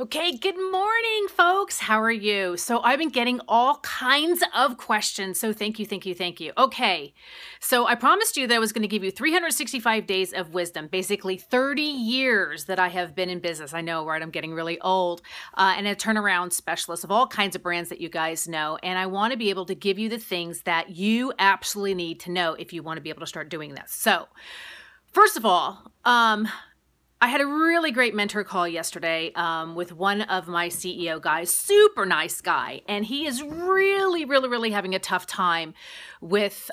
Okay, good morning, folks. How are you? So I've been getting all kinds of questions. So thank you. Okay, so I promised you that I was going to give you 365 days of wisdom, basically 30 years that I have been in business. I know, right? I'm getting really old. And a turnaround specialist of all kinds of brands that you guys know. And I want to be able to give you the things that you absolutely need to know if you want to be able to start doing this. So first of all, I had a really great mentor call yesterday with one of my CEO guys, super nice guy, and he is really having a tough time with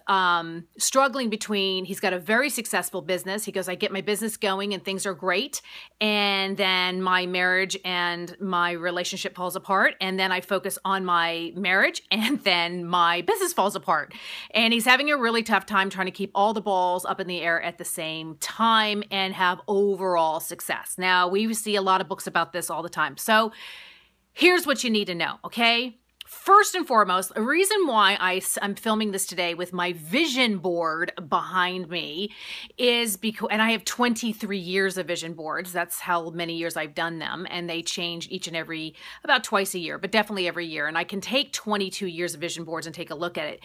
struggling between, he's got a very successful business. He goes, I get my business going and things are great, and then my marriage and my relationship falls apart, and then I focus on my marriage, and then my business falls apart. And he's having a really tough time trying to keep all the balls up in the air at the same time and have overall success. Now, we see a lot of books about this all the time. So here's what you need to know, okay? First and foremost, a reason why I'm filming this today with my vision board behind me is because, and I have 23 years of vision boards. That's how many years I've done them. And they change each and every, about twice a year, but definitely every year. And I can take 22 years of vision boards and take a look at it.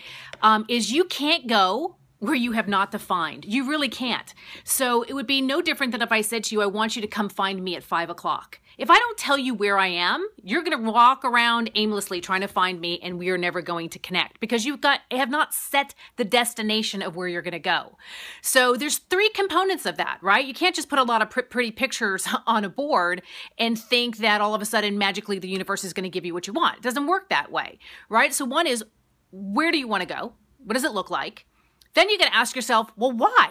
Is you can't go where you have not defined. You really can't. So it would be no different than if I said to you, I want you to come find me at 5 o'clock. If I don't tell you where I am, you're going to walk around aimlessly trying to find me, and we are never going to connect because you have not set the destination of where you're going to go. So there's 3 components of that, right? You can't just put a lot of pretty pictures on a board and think that all of a sudden magically the universe is going to give you what you want. It doesn't work that way, right? So one is, where do you want to go? What does it look like? Then you got to ask yourself, well, why?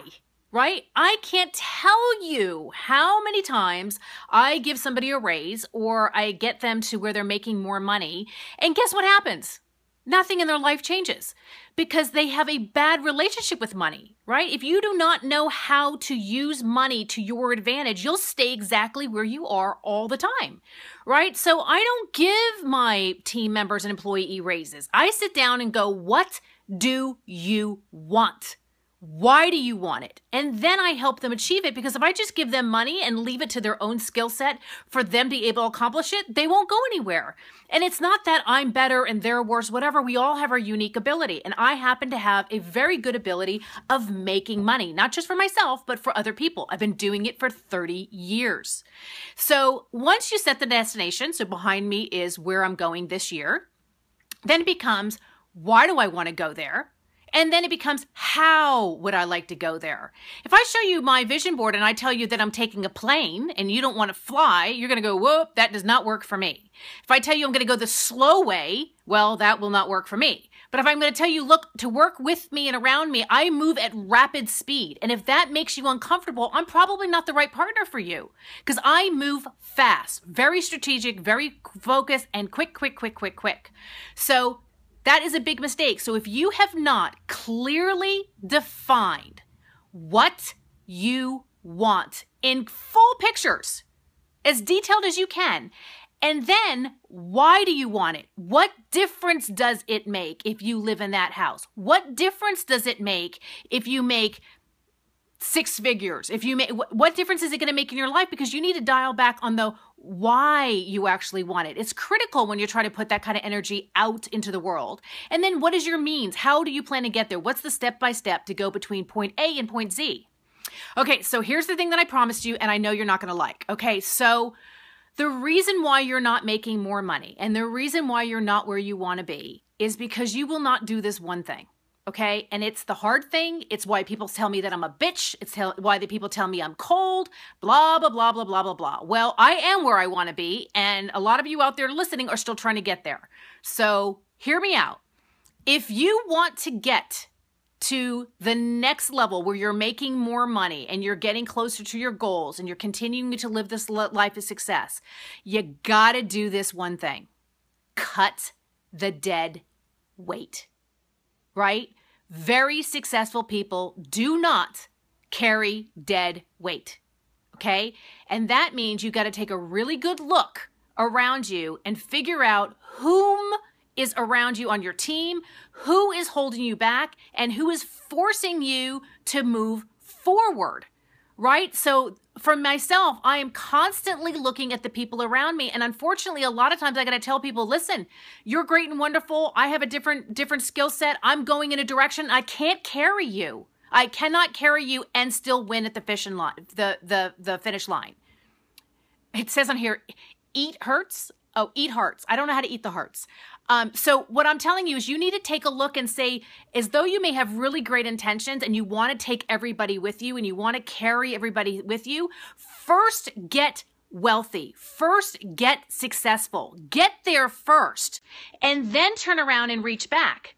Right? I can't tell you how many times I give somebody a raise or I get them to where they're making more money. And guess what happens? Nothing in their life changes because they have a bad relationship with money, right? If you do not know how to use money to your advantage, you'll stay exactly where you are all the time, right? So I don't give my team members and employee raises. I sit down and go, what do you want? Why do you want it? And then I help them achieve it, because if I just give them money and leave it to their own skill set for them to be able to accomplish it, they won't go anywhere. And it's not that I'm better and they're worse, whatever. We all have our unique ability. And I happen to have a very good ability of making money, not just for myself, but for other people. I've been doing it for 30 years. So once you set the destination, so behind me is where I'm going this year, then it becomes, why do I want to go there? And then it becomes, how would I like to go there? If I show you my vision board and I tell you that I'm taking a plane and you don't want to fly, you're going to go, whoop, that does not work for me. If I tell you I'm going to go the slow way, well, that will not work for me. But if I'm going to tell you, look, to work with me and around me, I move at rapid speed. And if that makes you uncomfortable, I'm probably not the right partner for you, because I move fast, very strategic, very focused, and quick. So that is a big mistake. So if you have not clearly defined what you want in full pictures, as detailed as you can, and then why do you want it? What difference does it make if you live in that house? What difference does it make if you make 6 figures? If you make, what difference is it going to make in your life? Because you need to dial back on the why you actually want it. It's critical when you're trying to put that kind of energy out into the world. And then what is your means? How do you plan to get there? What's the step-by-step to go between point A and point Z? Okay, so here's the thing that I promised you, and I know you're not going to like. Okay, so the reason why you're not making more money and the reason why you're not where you want to be is because you will not do this one thing. Okay, and it's the hard thing. It's why people tell me that I'm a bitch. It's why the people tell me I'm cold, blah, blah, blah, blah, blah, blah, blah. Well, I am where I want to be, and a lot of you out there listening are still trying to get there. So hear me out. If you want to get to the next level where you're making more money and you're getting closer to your goals and you're continuing to live this life of success, you got to do this one thing. Cut the dead weight. Right? Very successful people do not carry dead weight. Okay? And that means you got to take a really good look around you and figure out whom is around you on your team, who is holding you back, and who is forcing you to move forward. right? So for myself, I am constantly looking at the people around me. And unfortunately, a lot of times I got to tell people, listen, you're great and wonderful. I have a different skill set. I'm going in a direction. I can't carry you. I cannot carry you and still win at the fishing line, the finish line. It says on here, eat hurts. Oh, eat hearts. I don't know how to eat the hearts. So what I'm telling you is you need to take a look and say, as though you may have really great intentions and you want to take everybody with you and you want to carry everybody with you, first get wealthy. First get successful. Get there first and then turn around and reach back.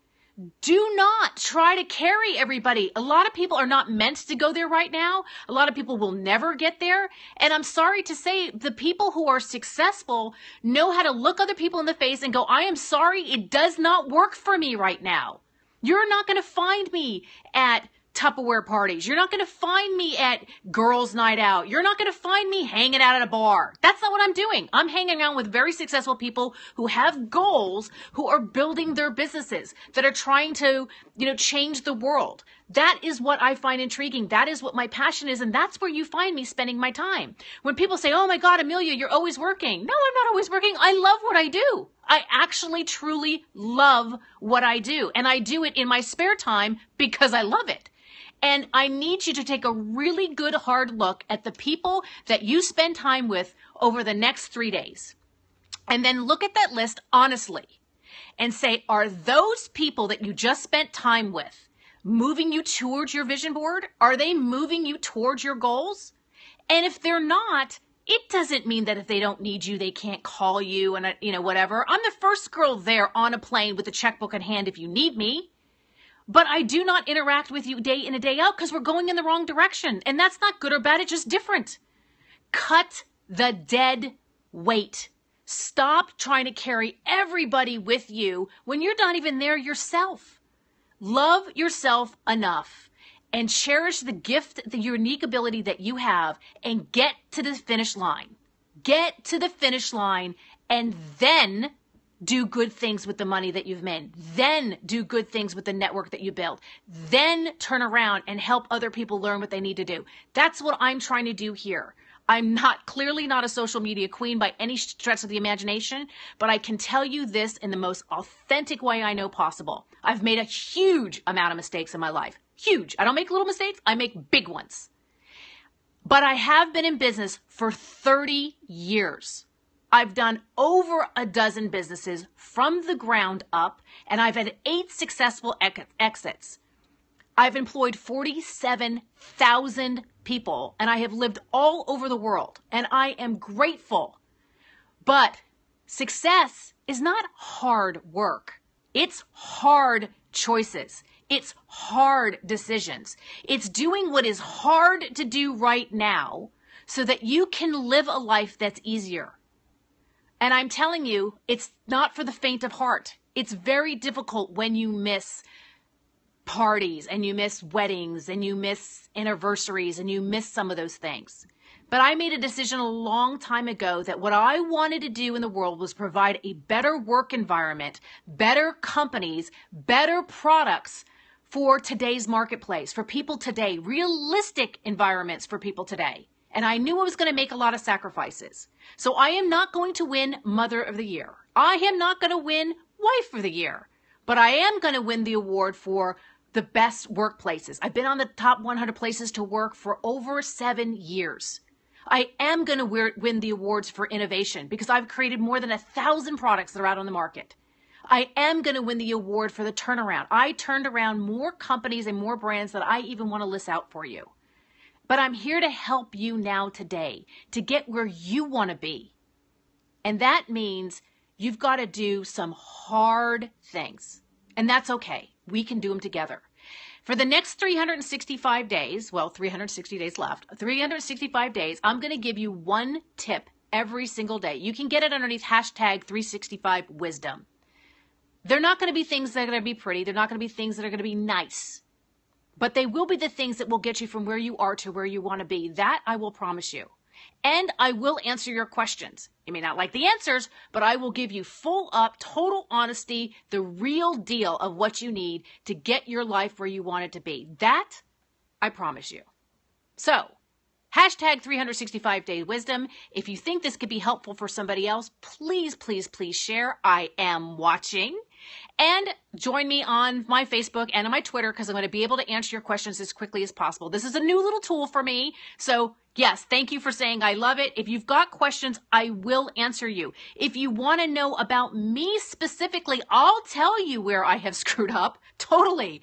Do not try to carry everybody. A lot of people are not meant to go there right now. A lot of people will never get there. And I'm sorry to say, the people who are successful know how to look other people in the face and go, I am sorry, it does not work for me right now. You're not going to find me at Tupperware parties. You're not going to find me at girls' night out. You're not going to find me hanging out at a bar. That's not what I'm doing. I'm hanging out with very successful people who have goals, who are building their businesses, that are trying to, change the world. That is what I find intriguing. That is what my passion is. And that's where you find me spending my time. When people say, oh my God, Amelia, you're always working. No, I'm not always working. I love what I do. I actually, truly love what I do. And I do it in my spare time because I love it. And I need you to take a really good hard look at the people that you spend time with over the next 3 days. And then look at that list honestly and say, are those people that you just spent time with moving you towards your vision board? Are they moving you towards your goals? And if they're not, it doesn't mean that if they don't need you, they can't call you and, whatever. I'm the first girl there on a plane with a checkbook in hand if you need me. But I do not interact with you day in and day out because we're going in the wrong direction. And that's not good or bad. It's just different. Cut the dead weight. Stop trying to carry everybody with you when you're not even there yourself. Love yourself enough and cherish the gift, the unique ability that you have, and get to the finish line. Get to the finish line and then do good things with the money that you've made. Then do good things with the network that you build. Then turn around and help other people learn what they need to do. That's what I'm trying to do here. I'm clearly not a social media queen by any stretch of the imagination, but I can tell you this in the most authentic way I know possible. I've made a huge amount of mistakes in my life. Huge. I don't make little mistakes. I make big ones. But I have been in business for 30 years. I've done over a dozen businesses from the ground up, and I've had 8 successful exits. I've employed 47,000 people, and I have lived all over the world, and I am grateful. But success is not hard work. It's hard choices. It's hard decisions. It's doing what is hard to do right now so that you can live a life that's easier. And I'm telling you, it's not for the faint of heart. It's very difficult when you miss parties and you miss weddings and you miss anniversaries and you miss some of those things. But I made a decision a long time ago that what I wanted to do in the world was provide a better work environment, better companies, better products for today's marketplace, for people today, realistic environments for people today. And I knew I was going to make a lot of sacrifices. So I am not going to win Mother of the Year. I am not going to win Wife of the Year. But I am going to win the award for the best workplaces. I've been on the top 100 places to work for over 7 years. I am going to win the awards for innovation because I've created more than 1,000 products that are out on the market. I am going to win the award for the turnaround. I turned around more companies and more brands that I even want to list out for you. But I'm here to help you now today to get where you want to be. And that means you've got to do some hard things. And that's okay. We can do them together. For the next 365 days, 360 days left, 365 days, I'm going to give you one tip every single day. You can get it underneath hashtag 365wisdom. They're not going to be things that are going to be pretty. They're not going to be things that are going to be nice. But they will be the things that will get you from where you are to where you want to be. That I will promise you. And I will answer your questions. You may not like the answers, but I will give you full up, total honesty, the real deal of what you need to get your life where you want it to be. That I promise you. So Hashtag 365-day wisdom. If you think this could be helpful for somebody else, please, please, please share. I am watching. And join me on my Facebook and on my Twitter because I'm going to be able to answer your questions as quickly as possible. This is a new little tool for me. So yes, thank you for saying I love it. If you've got questions, I will answer you. If you want to know about me specifically, I'll tell you where I have screwed up totally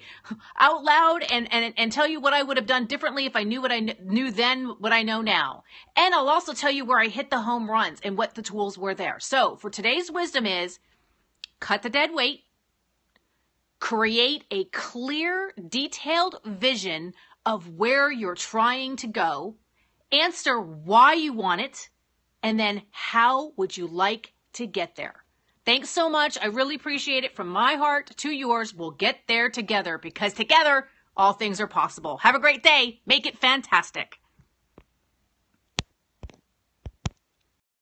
out loud and tell you what I would have done differently if I knew what I knew then, what I know now. And I'll also tell you where I hit the home runs and what the tools were there. So for today's wisdom is cut the dead weight. Create a clear, detailed vision of where you're trying to go. Answer why you want it. And then how would you like to get there? Thanks so much. I really appreciate it. From my heart to yours, we'll get there together because together, all things are possible. Have a great day. Make it fantastic.